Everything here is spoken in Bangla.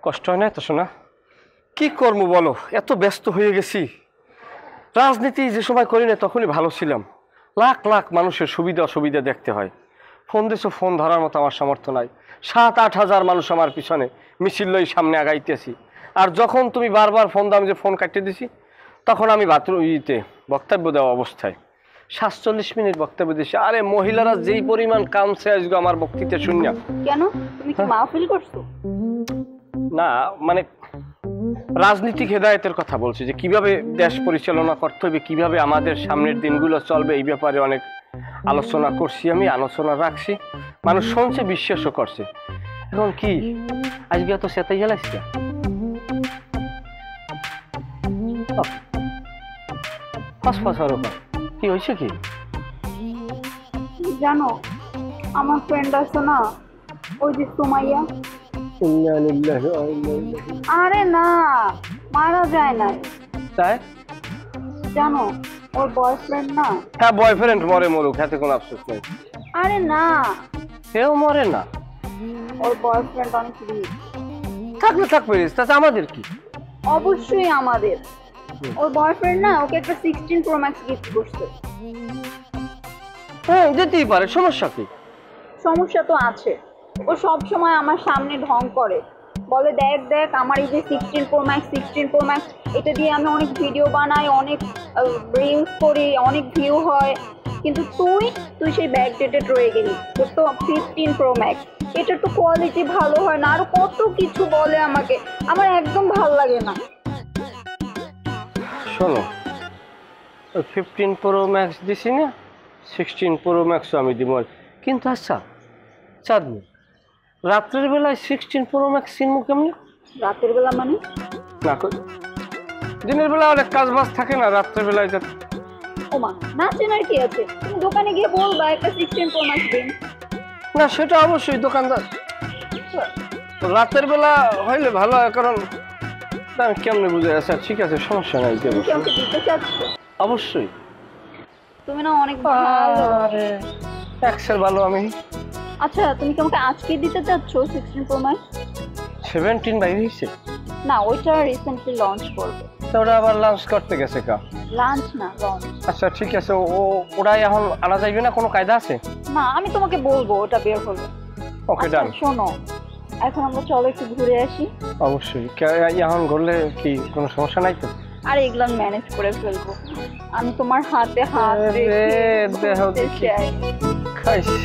কষ্ট হয় না তো শোনা? কি করবো বলো, এত ব্যস্ত হয়ে গেছি। রাজনীতি যে সময় করি না তখনই ভালো ছিলাম। লাখ লাখ মানুষের সুবিধা অসুবিধা দেখতে হয়। ফোন দিছো, ফোন ধরার মতো আমার সামর্থ্য নাই। 7-8 হাজার মানুষ আমার পিছনে মিছিল লই সামনে আগাইতেছি। আর যখন তুমি বারবার ফোন দাও, যে ফোন কাটিয়ে দিছি, তখন আমি বক্তব্য দেওয়া অবস্থায় 47 মিনিট বক্তব্য দিছি। আরে মহিলারা যেই পরিমাণ কামছে আজকে আমার বক্তৃতা শুনিয়া। কেন, তুমি কি মাহফিল করছো? না, মানে রাজনীতিক হেদায়েতের কথা বলছি, যে কিভাবে দেশ পরিচালনা করতে হবে, কিভাবে আমাদের সামনের দিনগুলো চলবে, এই ব্যাপারে অনেক আলোচনা করছি, আমি আলোচনা রাখছি, মানুষ শুনছে, বিশ্বাসও করছে। এখন কি আজকে এত সেতাই গেলাইছি কি হয়েছে? কি জানো, আমার ফ্রেন্ড আছে না, ওই যে সুমাইয়া। আরে না, মারা যায় না। তাই জানো, ওর বয়ফ্রেন্ড না। হ্যাঁ, বয়ফ্রেন্ড মরে মরুক, হাতে কোনো আফসোস নেই। আরে না, কেউ মরে না। ওর বয়ফ্রেন্ড অনেক রিচ। থাকলে থাকবে, তাতে আমাদের কি? অবশ্যই আমাদের। ওর বয়ফ্রেন্ড না ওকে একটা 16 Pro Max গিফট করছে। হ্যাঁ, যেতেই পারে, সমস্যা কি? সমস্যা তো আছে। ও সব সময় আমার সামনে ঢং করে, বলে দেখ দেখ আমার এই যে 16 Pro Max, এটা দিয়ে আমি অনেক ভিডিও বানাই, অনেক রিলস করি, অনেক ভিউ হয়। কিন্তু তুই সেই ব্যাকডেটেড রয়ে গেলি। তোর তো 15 Pro Max, এটার তো কোয়ালিটি ভালো হয় না, আরো কত কিছু বলে আমাকে। আমার একদম ভালো লাগে না। শোনো, 15 Pro Max দিছি না, 16 Pro Max আমি দিব। কিন্তু আচ্ছা চাঁদনি, রাত্রের বেলায় 16 Pro Max কিনবো কেমনি? রাতের বেলা মানে? না, দিনের বেলা অনেক কাজ বাজ থাকে না, রাত্রের বেলায় ওমা, না চেনার কি আছে? তুমি দোকানে গিয়ে বলবা একটা 16 Pro Max দিন। না, সেটা অবশ্যই দোকানদার রাতের বেলা হইলে ভালো হয়, কারণ আমি কেমনে বুঝে। আচ্ছা ঠিক আছে, সমস্যা নাই। তুমি কি আমাকে দিতে চাচ্ছ? অবশ্যই। তুমি না অনেক ভালো। এক্সেল ভালো আমি। আচ্ছা, তুমি কি আমাকে আজকে দিতে চাচ্ছ 16 Pro Max? 17 বাইরে হয়েছে না, ওইটা রিসেন্টলি লঞ্চ করবে। তো ওরা আবার লঞ্চ করতে গেছে কা? লঞ্চ না, লঞ্চ। আচ্ছা ঠিক আছে, ওরা এখন আনা যাইবে না? কোনো কায়দা আছে? না, আমি তোমাকে বলবো ওটা বের হলো। ওকে, ডান। শোনো, এখন আমরা চলো একটু ঘুরে আসি। অবশ্যই। এখন ঘুরলে কি কোনো সমস্যা নাই তো? আর এগুলো ম্যানেজ করে ফেলবো। আমি তোমার হাতে হাত রেখে দেহ দেখি খাইছি।